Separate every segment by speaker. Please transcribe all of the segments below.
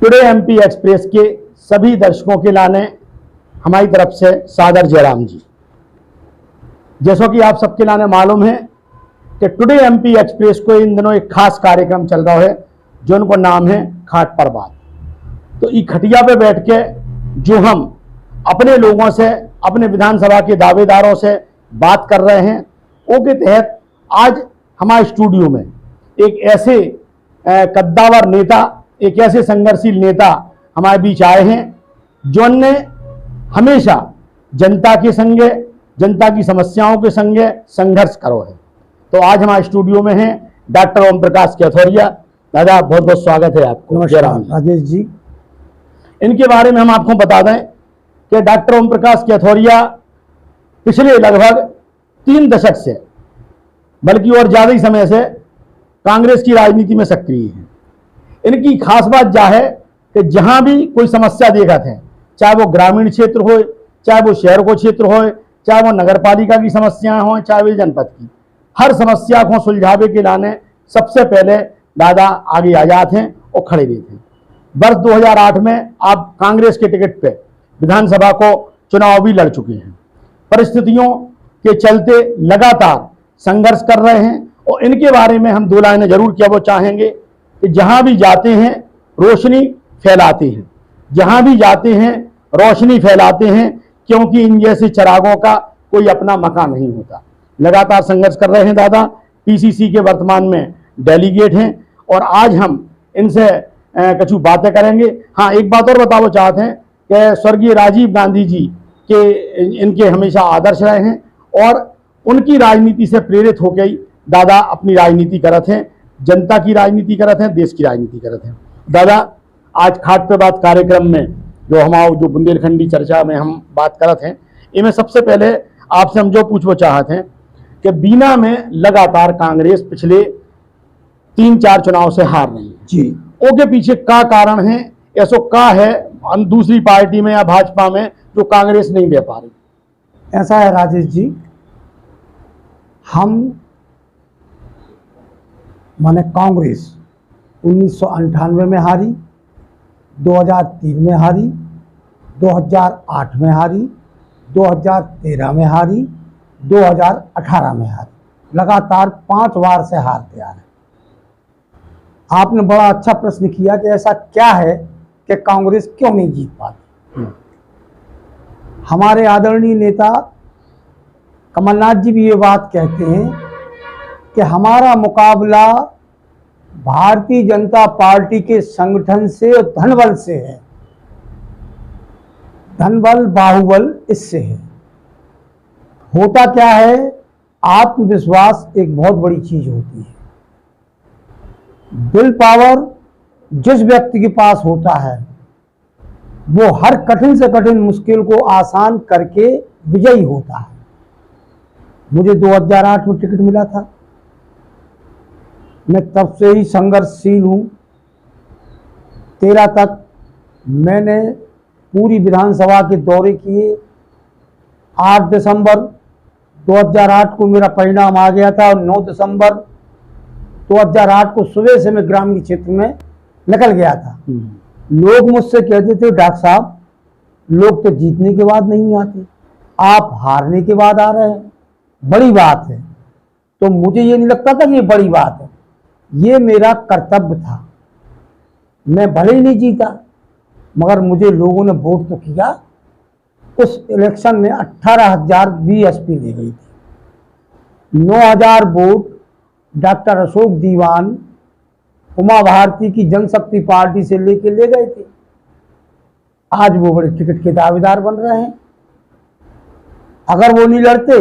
Speaker 1: Today MP express के सभी दर्शकों के लाने हमारी तरफ से सादर जयराम जी। जैसा कि आप सबके लाने मालूम है कि टुडे एमपी एक्सप्रेस को इन दिनों एक खास कार्यक्रम चल रहा है जो उनको नाम है खाट पर बात। तो ई खटिया पे बैठ के जो हम अपने लोगों से, अपने विधानसभा के दावेदारों से बात कर रहे हैं, उसके तहत आज हमारे स्टूडियो में एक ऐसे कद्दावर नेता, एक ऐसे संघर्षशील नेता हमारे बीच आए हैं जो ने हमेशा जनता के संगे, जनता की समस्याओं के संगे संघर्ष करो है। तो आज हमारे स्टूडियो में हैं डॉक्टर ओम प्रकाश कैथोरिया। दादा बहुत बहुत स्वागत है आपको।
Speaker 2: नमस्कार राजेश जी।
Speaker 1: इनके बारे में हम आपको बता दें कि डॉक्टर ओम प्रकाश कैथोरिया पिछले लगभग 3 दशक से, बल्कि और ज़्यादा ही समय से कांग्रेस की राजनीति में सक्रिय हैं। इनकी खास बात यह है कि जहां भी कोई समस्या देखा थे, चाहे वो ग्रामीण क्षेत्र हो, चाहे वो शहर को क्षेत्र हो, चाहे वो नगर पालिका की समस्याएं हों, चाहे वो जनपद की, हर समस्या को सुलझावे के लाने सबसे पहले दादा आगे आ जाते हैं और खड़े रहते हैं। वर्ष 2008 में आप कांग्रेस के टिकट पे विधानसभा को चुनाव भी लड़ चुके हैं। परिस्थितियों के चलते लगातार संघर्ष कर रहे हैं और इनके बारे में हम 2 लाइनें जरूर क्या वो चाहेंगे कि जहां भी जाते हैं रोशनी फैलाते हैं, जहां भी जाते हैं रोशनी फैलाते हैं, क्योंकि इन जैसे चिरागों का कोई अपना मकान नहीं होता। लगातार संघर्ष कर रहे हैं दादा। पीसीसी के वर्तमान में डेलीगेट हैं और आज हम इनसे कुछ बातें करेंगे। हाँ, एक बात और बताना चाहते हैं कि स्वर्गीय राजीव गांधी जी के इनके हमेशा आदर्श रहे हैं और उनकी राजनीति से प्रेरित होकर ही दादा अपनी राजनीति करते हैं, जनता की राजनीति करते हैं, देश की राजनीति करते हैं। दादा आज खाट पे बात कार्यक्रम में जो हमारे जो बुंदेलखंडी चर्चा में हम बात करते हैं, इनमें सबसे पहले आपसे हम जो पूछना चाहते हैं कि बीना में लगातार कांग्रेस पिछले 3-4 चुनाव से हार रही है
Speaker 2: जी।
Speaker 1: ओके पीछे का कारण है, ऐसा का है दूसरी पार्टी में या भाजपा में जो कांग्रेस नहीं दे पा रही?
Speaker 2: ऐसा है राजेश जी, हम माने कांग्रेस 1998 में हारी, 2003 में हारी, 2008 में हारी, 2013 में हारी, 2018 में हारी। लगातार 5 बार से हारते आ रहे। आपने बड़ा अच्छा प्रश्न किया कि ऐसा क्या है कि कांग्रेस क्यों नहीं जीत पाती। हमारे आदरणीय नेता कमलनाथ जी भी ये बात कहते हैं कि हमारा मुकाबला भारतीय जनता पार्टी के संगठन से और धनबल से है। धनबल बाहुबल इससे है। होता क्या है, आत्मविश्वास एक बहुत बड़ी चीज होती है। विल पावर जिस व्यक्ति के पास होता है वो हर कठिन से कठिन मुश्किल को आसान करके विजयी होता है। मुझे 2008 में टिकट मिला था, मैं तब से ही संघर्षशील हूँ। 13 तक मैंने पूरी विधानसभा के दौरे किए। 8 दिसंबर 2008 को मेरा परिणाम आ गया था और 9 दिसंबर 2008 को सुबह से मैं ग्रामीण क्षेत्र में निकल गया था। लोग मुझसे कहते थे, डॉक्टर साहब लोग तो जीतने के बाद नहीं आते, आप हारने के बाद आ रहे हैं, बड़ी बात है। तो मुझे ये नहीं लगता था कि ये बड़ी बात है, ये मेरा कर्तव्य था। मैं भले ही नहीं जीता मगर मुझे लोगों ने वोट तो किया। उस इलेक्शन में 18,000 बीएसपी ले गई थी। 9,000 वोट डॉक्टर अशोक दीवान उमा भारती की जनशक्ति पार्टी से लेके ले गए थे। आज वो बड़े टिकट के दावेदार बन रहे हैं। अगर वो नहीं लड़ते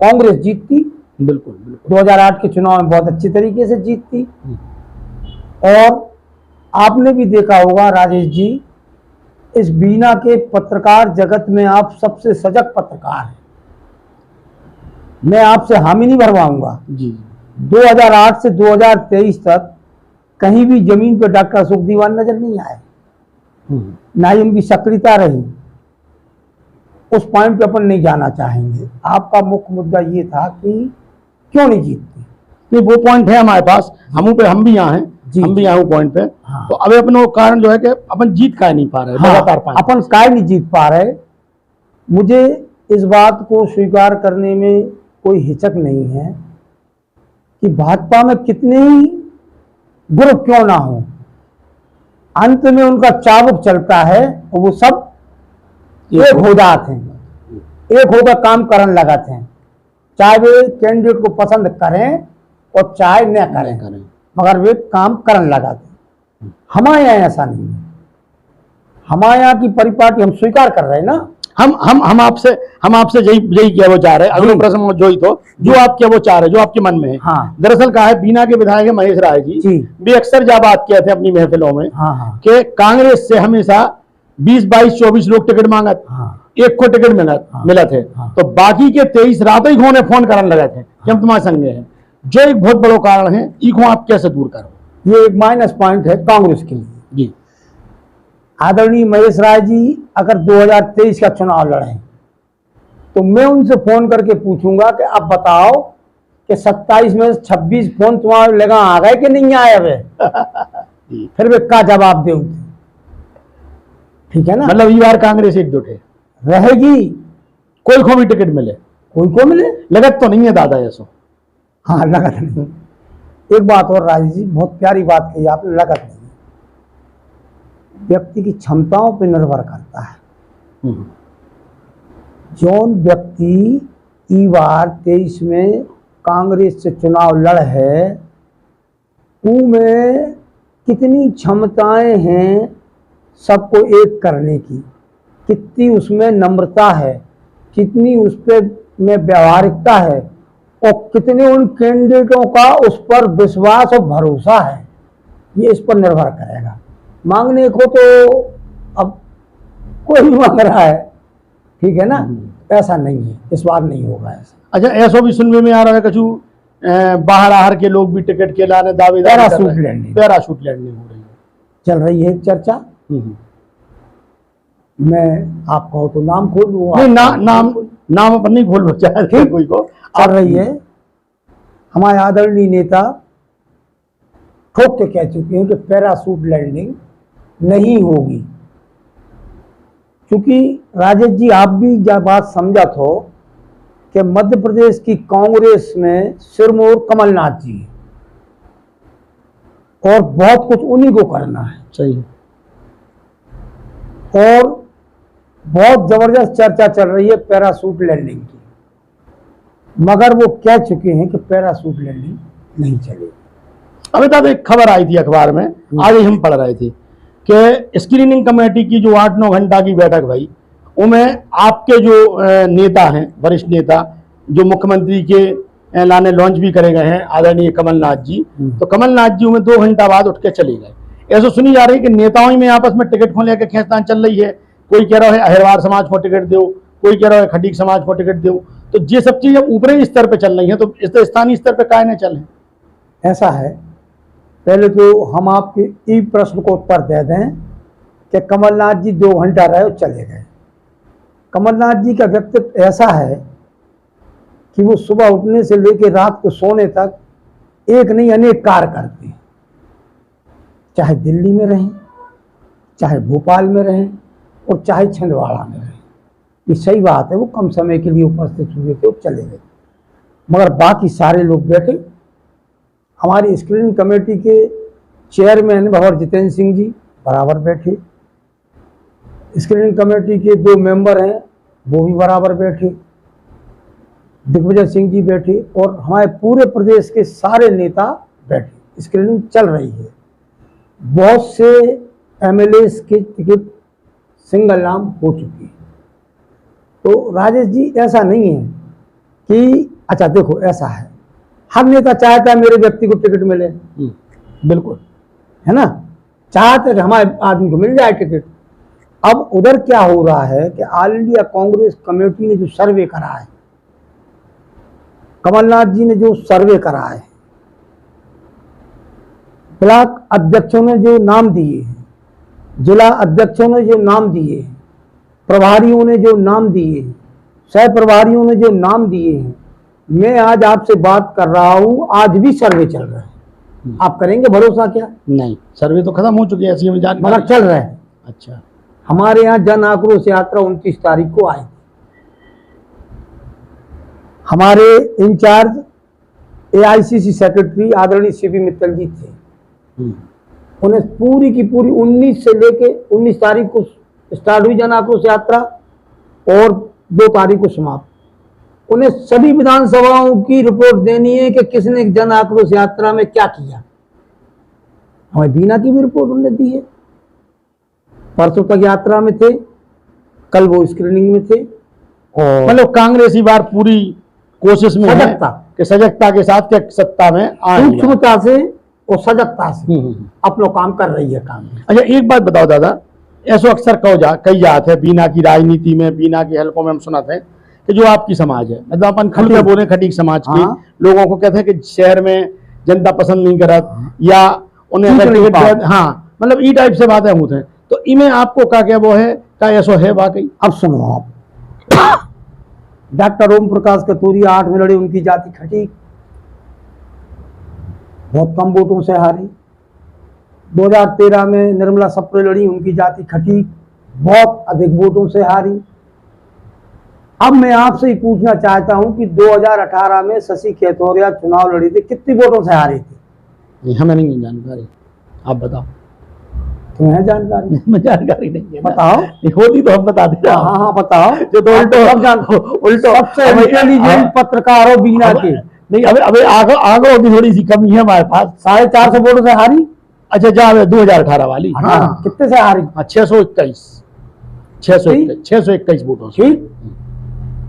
Speaker 2: कांग्रेस जीतती।
Speaker 1: बिल्कुल
Speaker 2: 2008 के चुनाव में बहुत अच्छी तरीके से जीतती। और आपने भी देखा होगा राजेश जी, इस बीना के पत्रकार जगत में आप सबसे सजग पत्रकार हैं। मैं आपसे हामी नहीं भरवाऊंगा जी। 2008 से 2023 तक कहीं भी जमीन पर डॉक्टर अशोक दीवान नजर नहीं आए, ना ही उनकी सक्रियता रही। उस पॉइंट पे अपन नहीं जाना चाहेंगे। आपका मुख्य मुद्दा ये था कि क्यों नहीं जीतते।
Speaker 1: नहीं, वो पॉइंट है हमारे पास, हम भी यहाँ हैं।
Speaker 2: जी,
Speaker 1: हम भी यहाँ पॉइंट पे।
Speaker 2: हाँ।
Speaker 1: तो अब अपने वो कारण जो है कि अपन जीत का नहीं पा रहे,
Speaker 2: हाँ,
Speaker 1: लगातार 5।
Speaker 2: अपन काय नहीं जीत पा रहे। मुझे इस बात को स्वीकार करने में कोई हिचक नहीं है कि भाजपा में कितने ही ग्रुप क्यों ना हो, अंत में उनका चाबुक चलता है और वो सब एक हो जाते हैं, एक होकर काम करने लगाते हैं, चाहे वे कैंडिडेट को पसंद करें और चाहे न करें, मगर वे काम करने लगाते हैं। हमारे यहाँ ऐसा नहीं है। हमारे यहाँ की परिपाटी हम स्वीकार कर रहे हैं ना।
Speaker 1: हम आपसे यही क्या वो चाह रहे हैं। अगले प्रश्न जो ही तो जो आप क्या वो चाह रहे, जो आपके मन में है।
Speaker 2: हाँ।
Speaker 1: दरअसल कहा है, बीना के विधायक महेश राय जी भी अक्सर जब बात किए थे अपनी महफिलों में कि कांग्रेस से हमेशा 20, 22, 24 लोग टिकट मांगत, एक को टिकट मिला थे, तो बाकी के 23 रात ही ने फोन करने लगे थे कि हम तुम्हारे संगे हैं, जो एक बहुत बड़ा कारण है। इको आप कैसे दूर करो?
Speaker 2: ये एक माइनस पॉइंट है कांग्रेस के लिए
Speaker 1: जी।
Speaker 2: आदरणीय महेश राय जी अगर 2023 का चुनाव लड़े तो मैं उनसे फोन करके पूछूंगा कि अब बताओ कि 27 में 26 फोन तुम्हारे लगा आ गए कि नहीं आए वे फिर वे का जवाब दे। ठीक है ना,
Speaker 1: मतलब ये बार कांग्रेस एकजुट है,
Speaker 2: रहेगी।
Speaker 1: कोई को भी टिकट मिले,
Speaker 2: कोई को मिले,
Speaker 1: लगत तो नहीं है दादा ऐसो।
Speaker 2: हाँ, लगत नहीं। एक बात और राजेश जी, बहुत प्यारी बात कही आपने, लगत नहीं, व्यक्ति की क्षमताओं पर निर्भर करता है। जौन व्यक्ति ई बार 23 में कांग्रेस से चुनाव लड़ है, में कितनी क्षमताएं हैं सबको एक करने की, कितनी उसमें नम्रता है, कितनी उस पर में व्यवहारिकता है, और कितने उन कैंडिडेटों का उस पर विश्वास और भरोसा है, ये इस पर निर्भर करेगा। मांगने को तो अब कोई भी मांग रहा है, ठीक है ना, ऐसा नहीं है, इस बार नहीं होगा ऐसा।
Speaker 1: अच्छा, ऐसा भी सुनने में आ रहा है कछु बाहर आहार के लोग भी टिकट के लाने दावेदार
Speaker 2: पैराशूट लैंडिंग
Speaker 1: हो रही है,
Speaker 2: चल रही है चर्चा। मैं आप कहो तो नाम खोल दूँ?
Speaker 1: नहीं, नाम अपन नहीं खोल चाहे कोई को।
Speaker 2: चल रही है। हमारे आदरणीय नेता ठोक के कह चुके हैं कि पैराशूट लैंडिंग नहीं होगी, क्योंकि राजेश जी आप भी जब बात समझत हो कि मध्य प्रदेश की कांग्रेस में सिरमौर कमलनाथ जी और बहुत कुछ उन्हीं को करना है।
Speaker 1: सही है।
Speaker 2: और बहुत जबरदस्त चर्चा चल रही है पैराशूट लैंडिंग की, मगर वो कह चुके हैं कि पैराशूट लैंडिंग नहीं चलेगी।
Speaker 1: अभी तक एक खबर आई थी अखबार में, आज ही हम पढ़ रहे थे कि स्क्रीनिंग कमेटी की जो 8-9 घंटा की बैठक भाई, उनमें आपके जो नेता हैं, वरिष्ठ नेता, जो मुख्यमंत्री के लाने लॉन्च भी करे गए हैं आदरणीय कमलनाथ जी, तो कमलनाथ जी में 2 घंटा बाद उठ के चले गए। ऐसा सुनी जा रही है कि नेताओं में आपस में टिकट को लेकर खींचतान चल रही है। कोई कह रहा है अहिरवार समाज को टिकट दो, कोई कह रहा है खटीक समाज को टिकट दो। तो ये सब चीजें ऊपरी स्तर पर चल रही है, तो इस स्थानीय स्तर पर काहे न चले?
Speaker 2: ऐसा है, पहले तो हम आपके ई प्रश्न को उत्तर दे दें कि कमलनाथ जी 2 घंटा रहे और चले गए। कमलनाथ जी का व्यक्तित्व ऐसा है कि वो सुबह उठने से लेकर रात को सोने तक एक नहीं अनेक कार्य करते हैं, चाहे दिल्ली में रहें, चाहे भोपाल में रहें, और चाहे छिंदवाड़ा में रहें। ये सही बात है, वो कम समय के लिए उपस्थित हुए थे और चले गए, मगर बाकी सारे लोग बैठे। हमारी स्क्रीनिंग कमेटी के चेयरमैन भंवर जितेंद्र सिंह जी बराबर बैठे, स्क्रीनिंग कमेटी के 2 मेंबर हैं वो भी बराबर बैठे, दिग्विजय सिंह जी बैठे, और हमारे पूरे प्रदेश के सारे नेता बैठे। स्क्रीनिंग चल रही है। बहुत से एमएलए के टिकट सिंगल नाम हो चुकी है। तो राजेश जी ऐसा नहीं है कि, अच्छा देखो ऐसा है, हर नेता चाहता है मेरे व्यक्ति को टिकट मिले,
Speaker 1: बिल्कुल
Speaker 2: है ना, चाहते हैं हमारे आदमी को मिल जाए टिकट। अब उधर क्या हो रहा है कि ऑल इंडिया कांग्रेस कमेटी ने जो सर्वे करा है, कमलनाथ जी ने जो सर्वे करा है, ब्लॉक अध्यक्षों ने जो नाम दिए हैं, जिला अध्यक्षों ने जो नाम दिए हैं, प्रभारियों ने जो नाम दिए हैं, सह प्रभारियों ने जो नाम दिए हैं, मैं आज आपसे बात कर रहा हूं, आज भी सर्वे चल रहा है। आप करेंगे भरोसा क्या?
Speaker 1: नहीं, सर्वे तो खत्म हो चुकी है, ऐसी हमें जानकारी।
Speaker 2: मगर चल रहा है।
Speaker 1: अच्छा,
Speaker 2: हमारे यहाँ जन आक्रोश यात्रा 29 तारीख को आई। हमारे इंचार्ज एआईसीसी सेक्रेटरी आदरणीय सीपी मित्तल जी थे। उन्हें पूरी की पूरी 19 से लेके 19 तारीख को स्टार्ट हुई जन आक्रोश यात्रा और 2 तारीख को समाप्त। उन्हें सभी विधानसभाओं की रिपोर्ट देनी है कि किसने जन आक्रोश यात्रा में क्या किया। हमें बीना की भी रिपोर्ट उन्होंने दी है। परसों तक यात्रा में थे, कल वो स्क्रीनिंग में थे। और
Speaker 1: मतलब कांग्रेस इस बार पूरी कोशिश में है
Speaker 2: सजगता
Speaker 1: कि सजगता के साथ के सत्ता में आए।
Speaker 2: सूक्ष्मता से और सजगता से अपना काम कर रही है कांग्रेस।
Speaker 1: अच्छा, एक बात बताओ दादा, ऐसा अक्सर कही जात है बीना की राजनीति में, बीना के हलकों में हम सुनाते हैं कि जो आपकी समाज है, मतलब अपन खटिया बोले खटीक समाज के लोगों को कहते हैं कि शहर में जनता पसंद नहीं करत या उन्हें मतलब ई टाइप से बातें होते हैं। तो इनमें आपको क्या वो है, क्या ऐसा है वाकई?
Speaker 2: अब सुनो आप, डॉक्टर ओम प्रकाश कतूरिया 8 में लड़े, उनकी जाति खटीक, बहुत कम वोटों से हारी। 2013 में निर्मला सप्रे लड़ी, उनकी जाति खटीक, बहुत अधिक वोटों से हारी। अब मैं आपसे ही पूछना चाहता हूं कि 2018 में शशि खेतौरिया चुनाव लड़ी थी, कितनी वोटों से हारी थी?
Speaker 1: हमें नहीं जानकारी, आप बताओ।
Speaker 2: तुम्हें जानकारी?
Speaker 1: मैं जानकारी नहीं है,
Speaker 2: बताओ।
Speaker 1: होती तो हम बता देते।
Speaker 2: हाँ हाँ बताओ।
Speaker 1: जो तो
Speaker 2: उल्टो सबसे इंटेलिजेंट पत्रकार हो बीना के।
Speaker 1: नहीं, अबे आगे की थोड़ी सी कमी है हमारे पास।
Speaker 2: 450 वोटों से हारी।
Speaker 1: अच्छा, जा 2018 वाली।
Speaker 2: हाँ, कितने से हारी?
Speaker 1: 621 वोटों से।
Speaker 2: ठीक,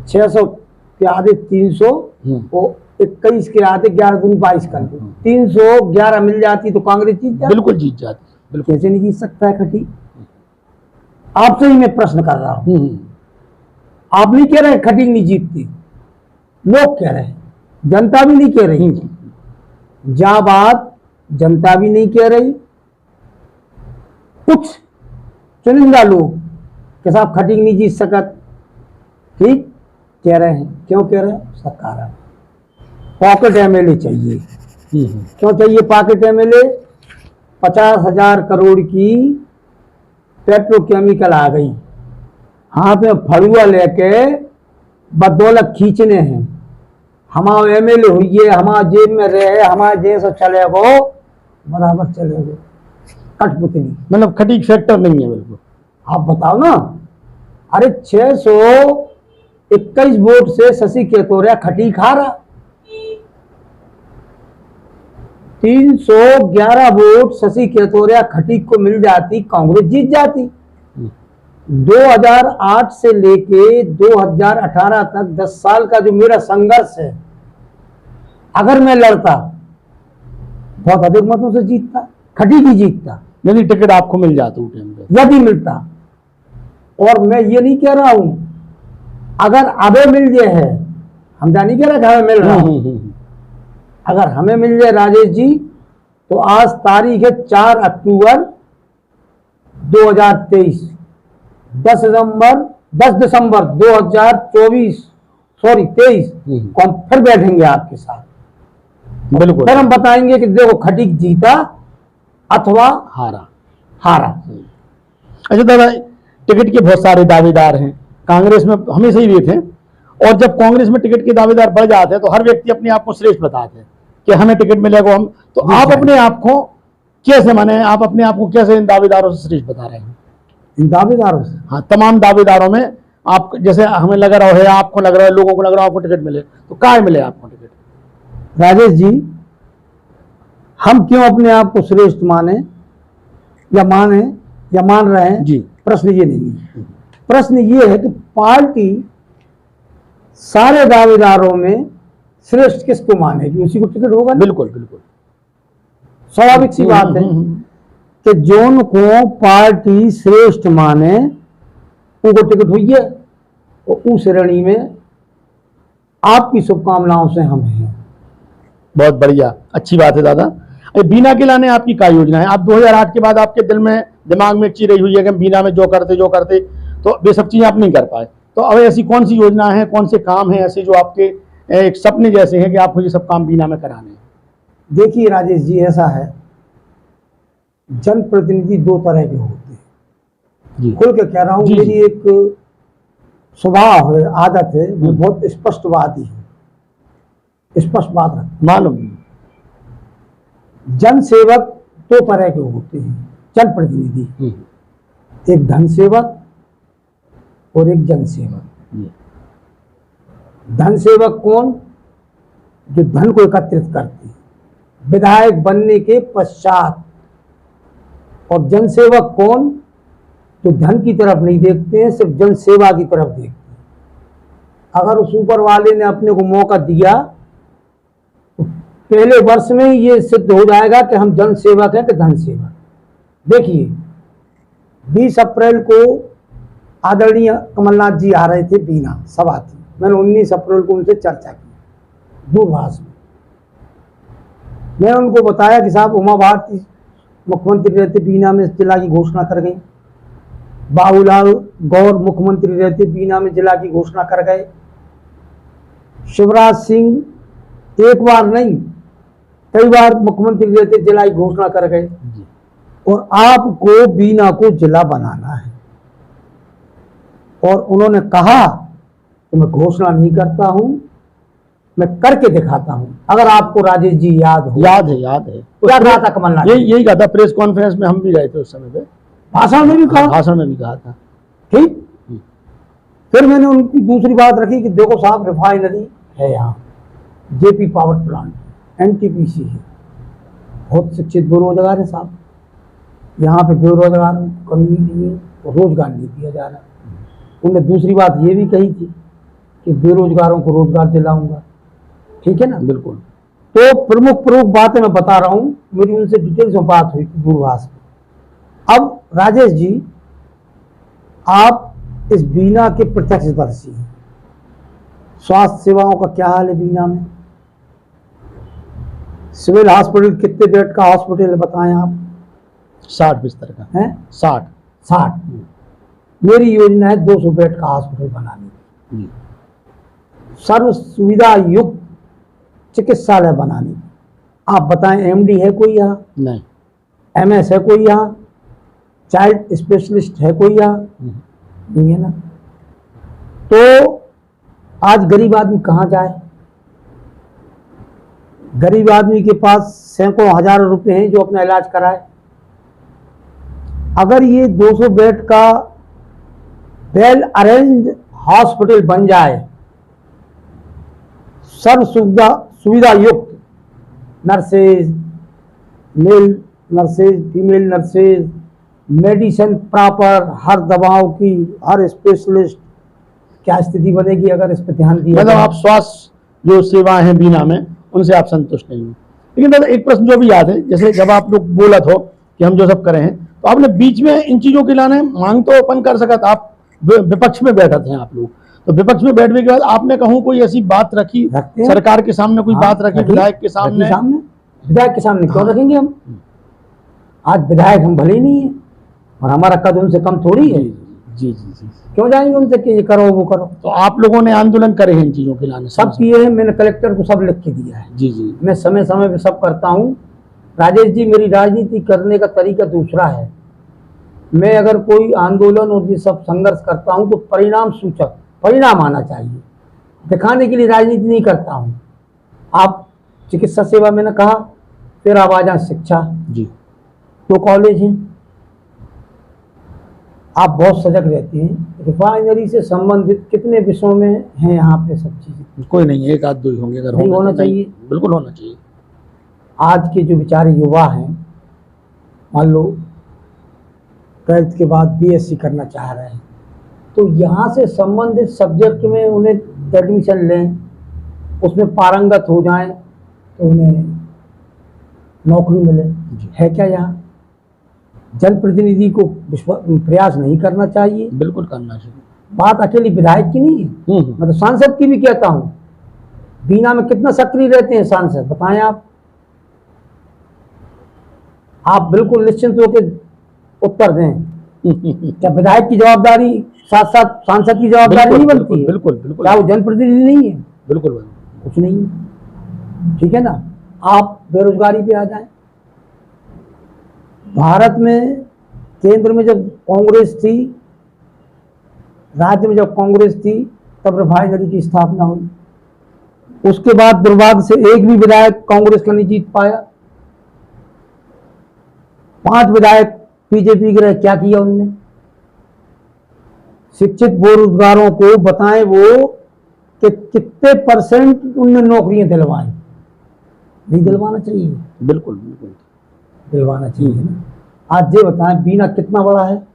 Speaker 2: 600 के आधे 300 और 21 के आधे 11 दूनी 22 कर दो, 311 मिल जाती तो कांग्रेस जीत जाती।
Speaker 1: बिल्कुल जीत जाती। बिल्कुल।
Speaker 2: कैसे नहीं जीत सकता है खटी? आपसे ही मैं प्रश्न कर रहा हूं। आप नहीं कह रहे खटी नहीं जीतती, लोग कह रहे हैं, जनता भी नहीं कह रही। जहां बात जनता भी नहीं कह रही, कुछ चुनिंदा लोग के साथ खटी नहीं जीत सकत, ठीक कह रहे हैं। क्यों कह रहे हैं? सरकार पॉकेट एमएलए चाहिए। क्यों चाहिए पॉकेट एमएलए? 50,000 करोड़ की पेट्रोकेमिकल आ गई, हाथ में फड़ुआ लेके बदौलत खींचने हैं। हमारा एमएलए हुई, हमारा जेब में रहे, हमारे जैसा चले वो बराबर चले गए, कठपुतली।
Speaker 1: मतलब खटीक फैक्टर नहीं है। बिल्कुल।
Speaker 2: आप बताओ ना। अरे 621 वोट से शशि खेतौरिया खटीक हारा, 311 वोट शशि खेतौरिया खटीक को मिल जाती, कांग्रेस जीत जाती। 2008 से लेके 2018 तक 10 साल का जो मेरा संघर्ष है, अगर मैं लड़ता बहुत अधिक मतों से जीतता, खटीक ही जीतता।
Speaker 1: यदि टिकट आपको मिल जाता उस टाइम पे,
Speaker 2: यदि मिलता। और मैं ये नहीं कह रहा हूं अगर अबे मिल जाए है, हम जा नहीं कह रहे हमें मिल रहा। अगर हमें मिल जाए राजेश जी, तो आज तारीख है 4 अक्टूबर 2023, 10 दिसंबर 2023 को हम फिर बैठेंगे आपके साथ।
Speaker 1: बिल्कुल।
Speaker 2: फिर हम बताएंगे कि देखो खटीक जीता अथवा हारा।
Speaker 1: अच्छा दादा, टिकट के बहुत सारे दावेदार हैं, कांग्रेस में हमेशा ही रहे थे, और जब कांग्रेस में टिकट के दावेदार बढ़ जाते हैं तो हर व्यक्ति अपने आप को श्रेष्ठ बताते हैं कि हमें टिकट मिलेगा। हम तो आप अपने आप को कैसे माने, आप अपने आप को कैसे इन दावेदारों से श्रेष्ठ बता रहे हैं?
Speaker 2: इन दावेदारों से?
Speaker 1: हाँ, तमाम दावेदारों में आप, जैसे हमें लग रहा है, आपको लग रहा है, लोगों को लग रहा है आपको टिकट मिले, तो क्या मिले आपको टिकट?
Speaker 2: राजेश जी, हम क्यों अपने आप को श्रेष्ठ माने या मान रहे हैं
Speaker 1: जी,
Speaker 2: प्रश्न ये नहीं है। प्रश्न ये है कि पार्टी सारे दावेदारों में श्रेष्ठ किसको मानेगी, उसी को टिकट होगा।
Speaker 1: बिल्कुल बिल्कुल
Speaker 2: स्वाभाविक सी बात है कि जोन को पार्टी श्रेष्ठ माने उनको टिकट हुई है, और उस श्रेणी में आपकी शुभकामनाओं से हम हैं।
Speaker 1: बहुत बढ़िया, अच्छी बात है दादा। बीना के लाने आपकी क्या योजना है? आप 2008 के बाद आपके दिमाग में एक चीज रही हुई है कि हम बीना में जो करते तो वे सब चीजें आप नहीं कर पाए, तो अब ऐसी कौन सी योजना है, कौन से काम है ऐसे जो आपके एक सपने जैसे हैं कि आपको ये सब काम बीना में कराने हैं?
Speaker 2: देखिए राजेश जी, ऐसा है, जनप्रतिनिधि दो तरह के होते हैं।
Speaker 1: जी
Speaker 2: खुल के कह रहा हूँ,
Speaker 1: जी, जी।
Speaker 2: मेरी एक स्वभाव है, आदत है, मैं बहुत स्पष्टवादी हूँ, स्पष्ट बात रखता
Speaker 1: मालूम।
Speaker 2: हूँ। जन सेवक दो तरह के होते हैं, जनप्रतिनिधि, एक धन सेवक और एक जन सेवक।
Speaker 1: जी
Speaker 2: धन सेवक कौन? जो धन को एकत्रित करते हैं विधायक बनने के पश्चात। और जन सेवक कौन? जो धन की तरफ नहीं देखते हैं, सिर्फ जन सेवा की तरफ देखते हैं। अगर उस ऊपर वाले ने अपने को मौका दिया तो पहले वर्ष में ही ये सिद्ध हो जाएगा कि हम जन सेवक हैं कि धन सेवक। देखिए 20 अप्रैल को आदरणीय कमलनाथ जी आ रहे थे, बीना सभा थी, मैंने 19 अप्रैल को उनसे चर्चा की दूरभाष में। मैं उनको बताया कि साहब उमा भारती मुख्यमंत्री रहते बीना में जिला की घोषणा कर गई, बाबूलाल गौर मुख्यमंत्री रहते बीना में जिला की घोषणा कर गए, शिवराज सिंह एक बार नहीं कई बार मुख्यमंत्री रहते जिला की घोषणा कर गए, और आपको बीना को जिला बनाना है। और उन्होंने कहा कि मैं घोषणा नहीं करता हूं, मैं करके दिखाता हूं। अगर आपको राजेश जी याद हो,
Speaker 1: याद है।
Speaker 2: क्या कहा था कमलनाथ?
Speaker 1: यही कहा था प्रेस कॉन्फ्रेंस में, हम भी गए थे उस समय पे,
Speaker 2: भाषण में भी कहा,
Speaker 1: भाषण में भी कहा था।
Speaker 2: ठीक। फिर मैंने उनकी दूसरी बात रखी कि देखो साहब, रिफाइनरी है यहाँ, जेपी पावर प्लांट, एनटीपीसी है, बहुत शिक्षित बेरोजगार है साहब, यहाँ पे बेरोजगार कमी नहीं है, रोजगार नहीं दिया जा रहा। उन्होंने दूसरी बात ये भी कही थी कि बेरोजगारों को रोजगार दिलाऊंगा, ठीक है ना?
Speaker 1: बिल्कुल।
Speaker 2: तो प्रमुख बातें मैं बता रहा हूँ, मेरी उनसे डिटेल्स में बात हुई थी दूरभाष में। अब राजेश जी, आप इस बीना के प्रत्यक्षदर्शी हैं, स्वास्थ्य सेवाओं का क्या हाल है बीना में? सिविल हॉस्पिटल कितने बेड का हॉस्पिटल है बताएं आप?
Speaker 1: 60 बिस्तर का
Speaker 2: है,
Speaker 1: 60।
Speaker 2: मेरी योजना है 200 बेड का हॉस्पिटल बनाने की, सर्व सुविधा युक्त चिकित्सालय बनाने की। आप बताएं, एमडी है कोई यहाँ?
Speaker 1: नहीं।
Speaker 2: एमएस है कोई यहाँ? चाइल्ड स्पेशलिस्ट है कोई यहाँ? नहीं है ना। तो आज गरीब आदमी कहाँ जाए? गरीब आदमी के पास सैकड़ों हजारों रुपए हैं जो अपना इलाज कराए। अगर ये 200 बेड का वेल अरेंज हॉस्पिटल बन जाए, सर्व सुविधा युक्त, nurses, male nurses, female nurses, medicine proper, हर दवाओं की, हर स्पेशलिस्ट, क्या स्थिति बनेगी अगर इस पर ध्यान दिया?
Speaker 1: मतलब आप स्वास्थ्य जो सेवाएं हैं बीना में, उनसे आप संतुष्ट नहीं हो। लेकिन दादा एक प्रश्न जो भी याद है, जैसे जब आप लोग बोला था कि हम जो सब करें हैं, तो आपने बीच में इन चीजों के लाने मांग तो अपन कर सका था, आप विपक्ष में बैठे थे आप लोग, तो विपक्ष में बैठने के बाद आपने कहूँ कोई ऐसी बात रखी सरकार के सामने, कोई बात रखी विधायक के सामने?
Speaker 2: विधायक के सामने क्यों रखेंगे हम? आज विधायक हम भले ही नहीं है और हमारा कद उनसे कम थोड़ी है।
Speaker 1: जी।
Speaker 2: क्यों जाएंगे उनसे कि ये करो वो करो?
Speaker 1: तो आप लोगों ने आंदोलन करे हैं इन चीजों के लाने?
Speaker 2: सब किए हैं, मैंने कलेक्टर को सब लिख के दिया है।
Speaker 1: जी।
Speaker 2: मैं समय समय पे सब करता हूँ राजेश जी। मेरी राजनीति करने का तरीका दूसरा है। मैं अगर कोई आंदोलन और ये सब संघर्ष करता हूँ तो परिणाम सूचक, परिणाम आना चाहिए, दिखाने के लिए राजनीति नहीं करता हूँ। आप चिकित्सा सेवा मैंने कहा, फिर आप आ जाए शिक्षा
Speaker 1: जी,
Speaker 2: 2 कॉलेज हैं। आप बहुत सजग रहते हैं, रिफाइनरी से संबंधित कितने विषयों में हैं यहाँ पे सब चीजें?
Speaker 1: कोई नहीं, 1 आध 2 ही होंगे। अगर
Speaker 2: नहीं होना चाहिए?
Speaker 1: बिल्कुल होना चाहिए।
Speaker 2: आज के जो बेचारे युवा हैं, मान लो 12th के बाद बीएससी करना चाह रहे हैं, तो यहाँ से संबंधित सब्जेक्ट में उन्हें एडमिशन लें, उसमें पारंगत हो जाएं तो उन्हें नौकरी मिले। है क्या यहाँ? जनप्रतिनिधि को प्रयास नहीं करना चाहिए?
Speaker 1: बिल्कुल करना चाहिए।
Speaker 2: बात अकेली विधायक की नहीं है, मैं तो सांसद की भी कहता हूँ। बीना में कितना सक्रिय रहते हैं सांसद, बताएं आप? आप बिल्कुल निश्चिंत होकर उत्तर दें। क्या विधायक की जवाबदारी साथ साथ सांसद की जवाबदारी नहीं बनती है?
Speaker 1: बिल्कुल।
Speaker 2: क्या वो जनप्रतिनिधि नहीं है?
Speaker 1: बिल्कुल
Speaker 2: कुछ नहीं है, ठीक है ना। आप बेरोजगारी पे आ जाएं। भारत में केंद्र में जब कांग्रेस थी, राज्य में जब कांग्रेस थी, तब रिफाइनरी की स्थापना हुई। उसके बाद दुर्भाग्य से एक भी विधायक कांग्रेस का नहीं जीत पाया। 5 विधायक बीजेपी के रहे। क्या किया उन्होंने? शिक्षित बेरोजगारों को बताएं वो कि कितने % उनने नौकरियां दिलवाई। नहीं दिलवाना चाहिए?
Speaker 1: बिल्कुल बिल्कुल
Speaker 2: दिलवाना चाहिए ना। आज ये बताएं, बीना कितना बड़ा है?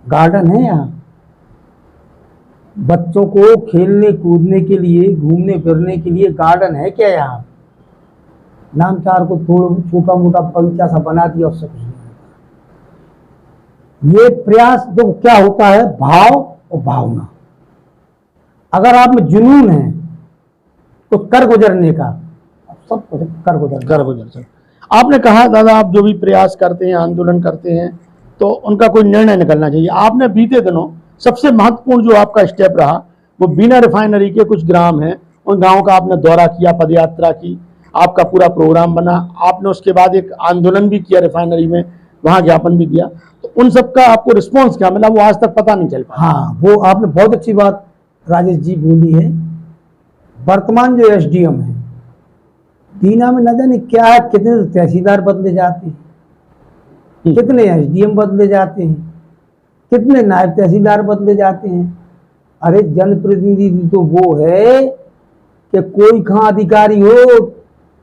Speaker 2: गार्डन है यहाँ, बच्चों को खेलने कूदने के लिए, घूमने फिरने के लिए गार्डन है क्या यहाँ? नामचार को थोड़ा छोटा मोटा बगीचा सा बना दिया, उससे कुछ नहीं होता। ये प्रयास जो क्या होता है, भाव और भावना। अगर आप में जुनून है तो कर गुजरने का, सब कुछ कर गुजर।
Speaker 1: आपने कहा दादा, आप जो भी प्रयास करते हैं, आंदोलन करते हैं, तो उनका कोई निर्णय निकलना चाहिए। आपने बीते दिनों सबसे महत्वपूर्ण जो आपका स्टेप रहा, वो बीना रिफाइनरी के कुछ ग्राम हैं, उन गांवों का आपने दौरा किया, पदयात्रा की, आपका पूरा प्रोग्राम बना। आपने उसके बाद एक आंदोलन भी किया रिफाइनरी में, वहां ज्ञापन भी दिया। तो उन सबका आपको रिस्पॉन्स क्या मिला, वो आज तक पता नहीं चल पाया।
Speaker 2: हाँ, वो आपने बहुत अच्छी बात राजेश जी बोली है। वर्तमान जो SDM है बीना में, न जाने क्या है, कितने तहसीलदार बदले जाते हैं, कितने SDM बदले जाते हैं, कितने नायब तहसीलदार बदले जाते हैं। अरे जनप्रतिनिधि तो वो है कि कोई कहाँ अधिकारी हो,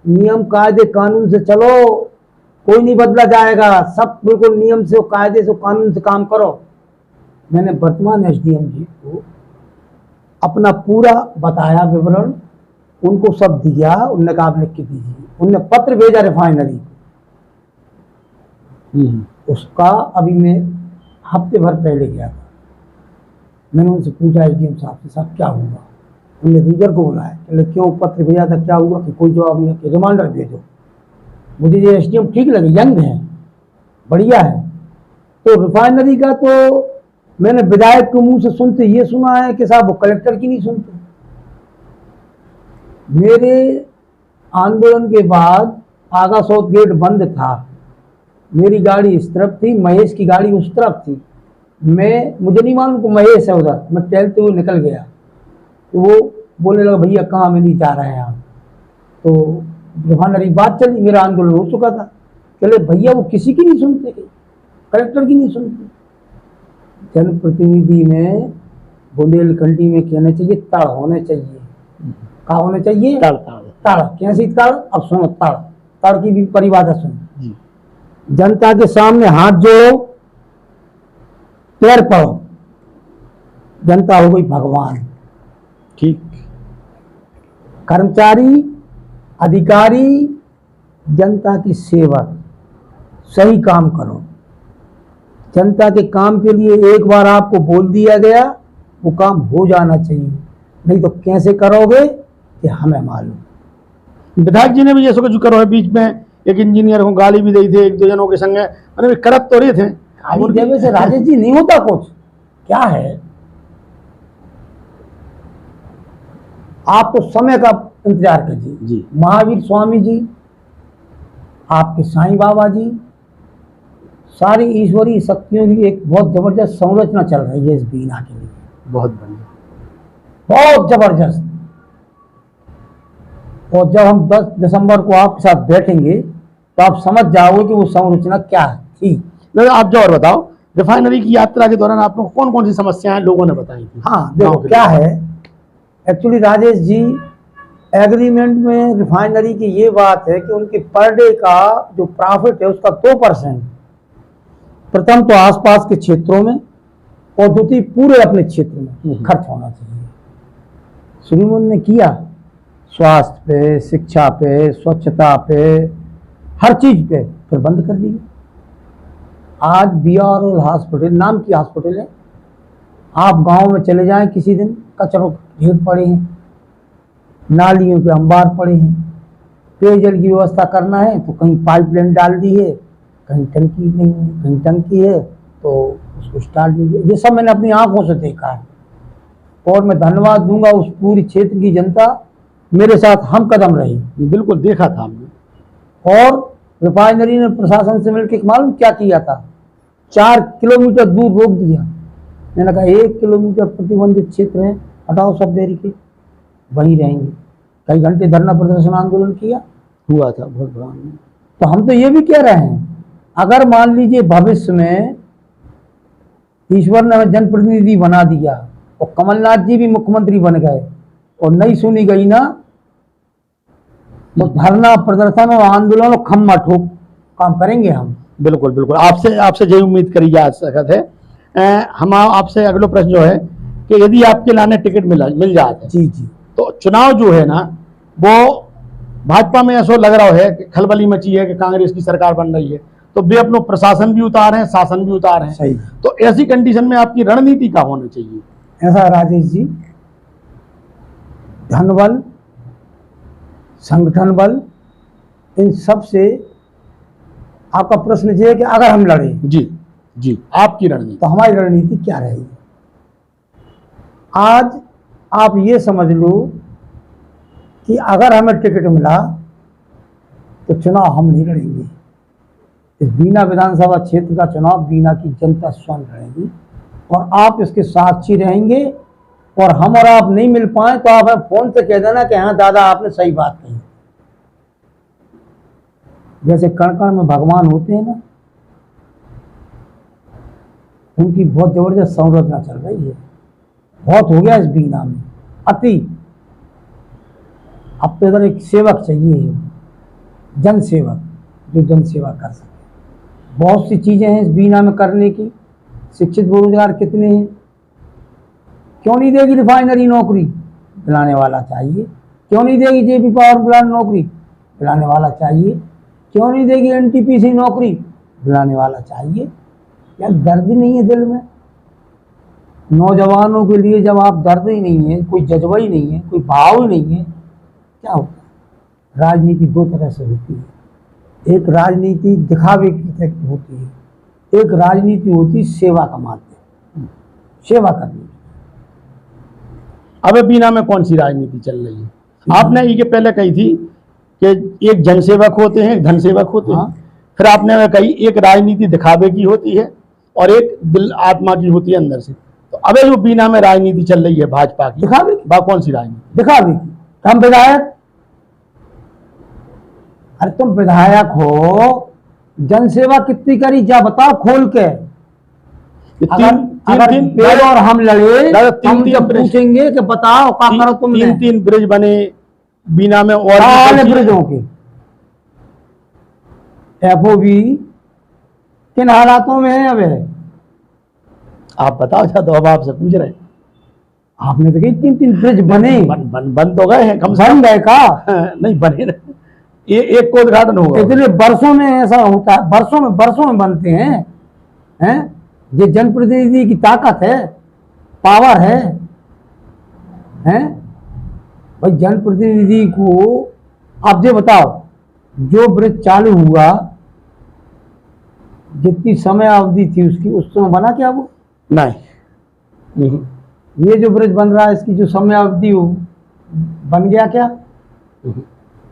Speaker 2: नियम कायदे कानून से चलो, कोई नहीं बदला जाएगा, सब बिल्कुल नियम से, कायदे से, कानून से काम करो। मैंने वर्तमान SDM जी को अपना पूरा बताया विवरण, उनको सब दिया। उनने कहा आप लिख के दीजिए। उनने पत्र भेजा रिफाइनरी को। उसका अभी मैं हफ्ते भर पहले गया था। मैंने उनसे पूछा SDM साहब से, साहब क्या हुआ? उन्होंने रीडर को बुलाया, कहले क्यों पत्र भेजा था, क्या हुआ? कि कोई जवाब नहीं, कि रिमांडर भेजो। मुझे ये SDM ठीक लगे, यंग है, बढ़िया है। तो रिफाइनरी का तो मैंने विधायक के मुंह से सुनते ये सुना है कि साहब वो कलेक्टर की नहीं सुनते। मेरे आंदोलन के बाद आगा साउथ गेट बंद था, मेरी गाड़ी इस तरफ थी, महेश की गाड़ी उस तरफ थी। मुझे नहीं मालूम को महेश है उधर, मैं टहलते हुए निकल गया। तो वो बोलने लगा भैया कहाँ, में नहीं जा रहे हैं आप। तो रिफाइनरी बात चली, मेरा आंदोलन हो चुका था। चले भैया वो किसी की नहीं सुनते, कलेक्टर की नहीं सुनते। जनप्रतिनिधि में बुंदेलखंडी में कहना चाहिए तड़ होने चाहिए। क्या होने चाहिए?
Speaker 1: तड़।
Speaker 2: कैसी तड़? अब सुनो, तड़ की भी परिभाषा सुनो। जनता के सामने हाथ जोड़ो, पैर पड़ो, जनता हो गई भगवान।
Speaker 1: ठीक।
Speaker 2: कर्मचारी, अधिकारी, जनता की सेवक, सही काम करो। जनता के काम के लिए एक बार आपको बोल दिया गया, वो काम हो जाना चाहिए। नहीं तो कैसे करोगे कि हमें मालूम।
Speaker 1: विधायक जी ने भी जैसे कुछ करो है, बीच में एक इंजीनियर को गाली भी दी थी, 1-2 जनों के संग, मैंने करत तो रहे थे।
Speaker 2: गाली देने से राजेश जी नहीं होता कुछ। क्या है, आपको समय का इंतजार कीजिए
Speaker 1: जी।
Speaker 2: महावीर स्वामी जी, आपके साईं बाबा जी, सारी ईश्वरीय शक्तियों की एक बहुत जबरदस्त संरचना चल रही है इस बीना के लिए।
Speaker 1: बहुत बढ़िया,
Speaker 2: बहुत जबरदस्त। और जब हम 10 दिसंबर को आपके साथ बैठेंगे तो आप समझ जाओगे कि वो संरचना क्या थी।
Speaker 1: आप जो और बताओ, रिफाइनरी की यात्रा के दौरान आप लोग कौन कौन सी समस्याएं लोगों ने बताई थी?
Speaker 2: हाँ देखो क्या है, एक्चुअली राजेश जी, एग्रीमेंट में रिफाइनरी की ये बात है कि उनके पर डे का जो प्रॉफिट है उसका 2% प्रथम तो आसपास के क्षेत्रों में और द्वितीय पूरे अपने क्षेत्र में खर्च होना चाहिए। श्रीमन ने किया, स्वास्थ्य पे, शिक्षा पे, स्वच्छता पे, हर चीज पे, फिर बंद कर दिया। आज BRL हॉस्पिटल नाम की हॉस्पिटल है, आप गांव में चले जाएं किसी दिन, कचरों ढेर पड़े हैं, नालियों के अंबार पड़े हैं। पेयजल की व्यवस्था करना है तो कहीं पाइपलाइन डाल दी है, कहीं टंकी नहीं है, कहीं टंकी है तो उसको स्टार्ट लीजिए। ये सब मैंने अपनी आंखों से देखा है और मैं धन्यवाद दूंगा उस पूरी क्षेत्र की जनता मेरे साथ हम कदम रही।
Speaker 1: बिल्कुल देखा था हमने।
Speaker 2: और रिफाइनरी ने प्रशासन से मिलकर मालूम क्या किया था, 4 किलोमीटर दूर रोक दिया। मैंने कहा 1 किलोमीटर प्रतिबंधित क्षेत्र है, हटाओ सब बैरिकेड, वहीं रहेंगे। कई घंटे धरना प्रदर्शन आंदोलन किया,
Speaker 1: हुआ था बहुत बड़ा।
Speaker 2: तो हम तो ये भी कह रहे हैं, अगर मान लीजिए भविष्य में ईश्वर ने हमें जनप्रतिनिधि बना दिया और कमलनाथ जी भी मुख्यमंत्री बन गए और नहीं सुनी गई ना, तो धरना प्रदर्शन और आंदोलन और खम्मा ठोक काम करेंगे हम।
Speaker 1: बिल्कुल बिल्कुल, आपसे यही उम्मीद करी जा सकत है। हम आपसे अगला प्रश्न जो है कि यदि आपके लाने टिकट मिल जाते
Speaker 2: जी जी,
Speaker 1: तो चुनाव जो है ना वो भाजपा में ऐसा लग रहा है कि खलबली मची है कि कांग्रेस की सरकार बन रही है, तो वे अपना प्रशासन भी उतार हैं, शासन भी उतार हैं।
Speaker 2: सही।
Speaker 1: तो ऐसी कंडीशन में आपकी रणनीति क्या होनी चाहिए?
Speaker 2: ऐसा राजेश जी, धन बल, संगठन बल, इन सब से आपका प्रश्न ये है कि अगर हम लड़े
Speaker 1: जी जी, आपकी रणनीति
Speaker 2: तो हमारी रणनीति क्या रहेगी? आज आप ये समझ लो कि अगर हमें टिकट मिला तो चुनाव हम नहीं लड़ेंगे। इस बीना विधानसभा क्षेत्र का चुनाव बीना की जनता स्वयं लड़ेगी और आप इसके साक्षी रहेंगे। और हम और आप नहीं मिल पाए तो आप हमें फोन से कह देना कि हाँ दादा आपने सही बात कही। जैसे कण कण में भगवान होते हैं ना, उनकी बहुत जबरदस्त संरचना चल रही है। बहुत हो गया इस बीना में अति। अब तो इधर एक सेवक चाहिए, जन सेवक, जो जन सेवा कर सके। बहुत सी चीजें हैं इस बीना में करने की। शिक्षित बेरोजगार कितने हैं? क्यों नहीं देगी रिफाइनरी नौकरी? दिलाने वाला चाहिए। क्यों नहीं देगी जेपी पावर प्लांट नौकरी? दिलाने वाला चाहिए। क्यों नहीं देगी एनटीपीसी नौकरी? दिलाने वाला चाहिए। क्या दर्द नहीं है दिल में? नौजवानों के लिए जब आप दर्द ही नहीं है, कोई जज्बा ही नहीं है, कोई भाव ही नहीं है, क्या होता है? राजनीति दो तरह से होती है। एक राजनीति दिखावे की तरह होती है, एक राजनीति होती है सेवा का माध्यम, सेवा करने।
Speaker 1: अब बीना में कौन सी राजनीति चल रही है? आपने ये पहले कही थी कि एक जनसेवक होते हैं, एक धनसेवक होते हैं। फिर आपने कही एक राजनीति दिखावे की होती है और एक दिल आत्मा की होती है अंदर से। तो अब जो बीना में राजनीति चल रही है भाजपा की,
Speaker 2: दिखावे की?
Speaker 1: कौन सी राजनीति?
Speaker 2: दिखावे की। हम विधायक, अरे तुम विधायक हो, जनसेवा कितनी करी जा बताओ खोल के। अगर और हम लड़े हम जब पूछेंगे कि बताओ क्या करो तुमने।
Speaker 1: 3 ब्रिज बने बीना में और
Speaker 2: ब्रिजों के एफओबी किन हालातों में है? अब
Speaker 1: आप बताओ। अच्छा, तो अब आपसे पूछ रहे हैं।
Speaker 2: आपने तो कही 3 ब्रिज बने,
Speaker 1: बन तो गए हैं, कम से
Speaker 2: बन गए का
Speaker 1: नहीं बने। ये एक को उद्घाटन होगा।
Speaker 2: इतने वर्षों में ऐसा होता है, वर्षों में बनते हैं। ये जनप्रतिनिधि की ताकत है, पावर है। भाई जनप्रतिनिधि को आप ये बताओ, जो ब्रिज चालू हुआ जितनी समय अवधि थी उसकी, उस समय बना क्या वो?
Speaker 1: नहीं।
Speaker 2: ये जो ब्रिज बन रहा है इसकी जो समय अवधि हो बन गया क्या?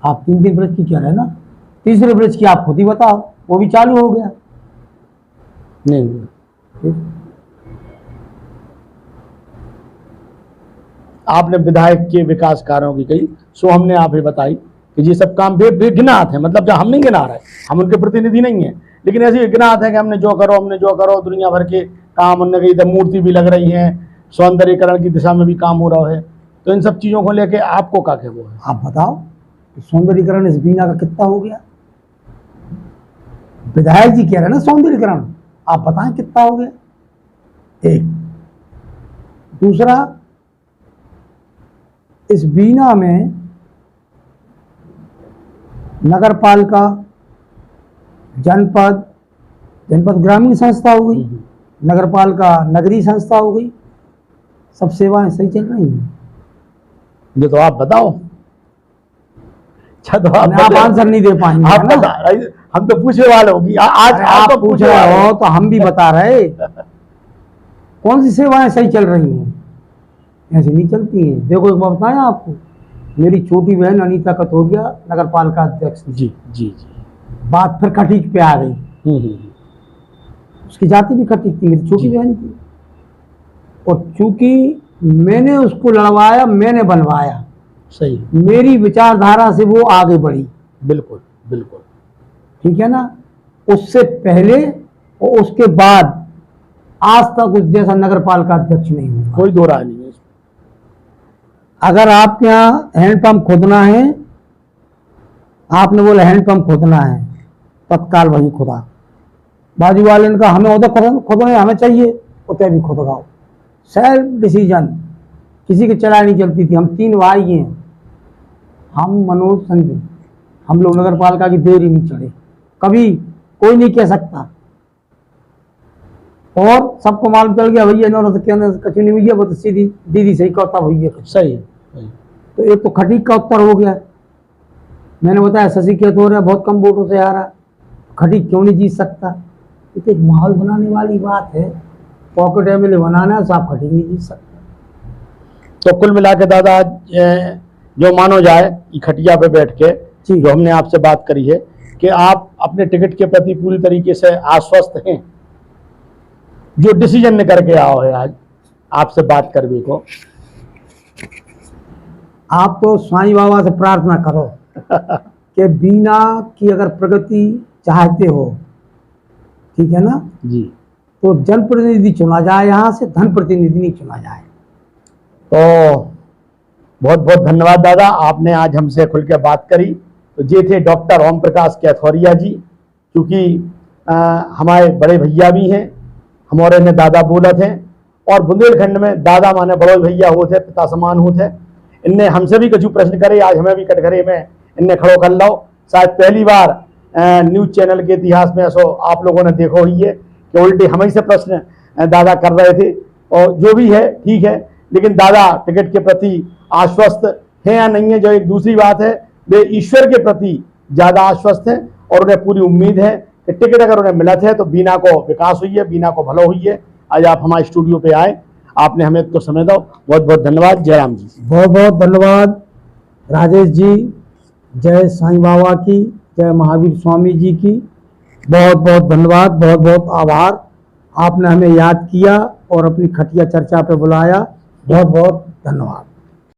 Speaker 2: आप 3 ब्रिज की कह रहे हैं ना, तीसरे ब्रिज की आप खुद ही बताओ, वो भी चालू हो गया।
Speaker 1: नहीं, आपने विधायक के विकास कार्यों की कही, सो हमने आप ही बताई कि ये सब काम बेगिनात है। मतलब जब हम नहीं गिना रहे, हम उनके प्रतिनिधि नहीं है, लेकिन ऐसी गिनात है कि हमने जो करो दुनिया भर के काम। उनने कही मूर्ति भी लग रही है, सौंदर्यीकरण की दिशा में भी काम हो रहा है। तो इन सब चीजों को लेके आपको क्या कहना है?
Speaker 2: आप बताओ कि सौंदर्यीकरण इस बीना का कितना हो गया? विधायक जी कह रहे हैं ना सौंदर्यीकरण, आप बताएं कितना हो गया? एक। दूसरा, इस बीना में नगर पालिका, जनपद ग्रामीण संस्था हो गई, नगर पालिका नगरीय संस्था हो गई, सब सेवाएं सही चल रही हैं।
Speaker 1: ये तो आप बताओ। अच्छा, तो
Speaker 2: आप आंसर नहीं दे पाएंगे।
Speaker 1: आप बता, हम तो पूछने वाले होगी। आज
Speaker 2: आप तो पूछ रहे हो तो हम भी बता रहे कौन सी सेवाएं सही चल रही हैं। ऐसे नहीं चलती हैं। देखो एक बात बताएं आपको, मेरी छोटी बहन अनीता कथोरिया नगर पालिका अध्यक्ष।
Speaker 1: जी जी जी,
Speaker 2: बात फिर खटीक पे आ गई। उसकी जाति भी खटीक थी, मेरी छोटी बहन थी, और चूंकि मैंने उसको लड़वाया, मैंने बनवाया,
Speaker 1: सही,
Speaker 2: मेरी विचारधारा से वो आगे बढ़ी।
Speaker 1: बिल्कुल बिल्कुल,
Speaker 2: ठीक है ना। उससे पहले और उसके बाद आज तक उस जैसा नगर पालिका अध्यक्ष नहीं हुआ।
Speaker 1: कोई दो राय नहीं है।
Speaker 2: अगर आपके यहाँ हैंडपंप खोदना है, आपने बोला हैंडपंप खोदना है, तत्काल वही खुदा। बाजू वाले ने कहा हमें उधर खोदना है, हमें चाहिए, उधर भी खुदगाओ। सेल्फ डिसीजन, किसी की चलाई नहीं चलती थी। हम 3 भाई हैं, हम मनोज संजू, हम लोग नगर पालिका की देर ही नहीं चढ़े कभी, कोई नहीं कह सकता। और सबको मालूम चल गया भैया इन्होंने तो क्या कचू नहीं हुई है, वो तो सीधी दीदी सही कहता भैया।
Speaker 1: सही,
Speaker 2: तो एक तो खटीक का उत्तर हो गया। मैंने बताया शशि केतुरिया बहुत कम वोटों से आ रहा, खटीक क्यों नहीं जीत सकता। ये तो एक माहौल बनाने वाली बात है, पॉकेट एमएलए बनाना है, साहब खटीक नहीं जीत सकता।
Speaker 1: तो कुल मिला के दादा जो मानो जाए कि खटिया पे बैठ के जो हमने आपसे बात करी है कि आप अपने टिकट के प्रति पूरी तरीके से आश्वस्त हैं, जो डिसीजन ने करके आओ है आज आपसे बात करने को।
Speaker 2: आप तो साईं बाबा से प्रार्थना करो कि बीना की अगर प्रगति चाहते हो, ठीक है ना
Speaker 1: जी,
Speaker 2: तो जनप्रतिनिधि चुना जाए, यहाँ से धन प्रतिनिधि नहीं चुना जाए।
Speaker 1: तो बहुत बहुत धन्यवाद दादा, आपने आज हमसे खुल के बात करी। तो ये थे डॉक्टर ओम प्रकाश कैथोरिया जी, क्योंकि हमारे बड़े भैया भी हैं, हमारे ने दादा बोला थे, और बुंदेलखंड में दादा माने बड़े भैया होते, पिता समान होते। इनने हमसे भी कछु प्रश्न करे, आज हमें भी कटघरे में इनने खड़ो कर लो। शायद पहली बार न्यूज चैनल के इतिहास में ऐसा आप लोगों ने देखो ही है कि उल्टे हम ही से प्रश्न दादा कर रहे थे। और जो भी है ठीक है, लेकिन दादा टिकट के प्रति आश्वस्त हैं या नहीं है, जो एक दूसरी बात है, वे ईश्वर के प्रति ज़्यादा आश्वस्त हैं और उन्हें पूरी उम्मीद है कि टिकट अगर उन्हें मिला है तो बीना को विकास हुई है, बीना को भलो हुई है। आज आप हमारे स्टूडियो पे आए, आपने हमें तो समय दो, बहुत बहुत धन्यवाद। जय राम जी।
Speaker 2: बहुत बहुत धन्यवाद राजेश जी, जय साईं बाबा की, जय महावीर स्वामी जी की, बहुत बहुत धन्यवाद, बहुत बहुत आभार। आपने हमें याद किया और अपनी खटिया चर्चा पे बुलाया, बहुत बहुत धन्यवाद।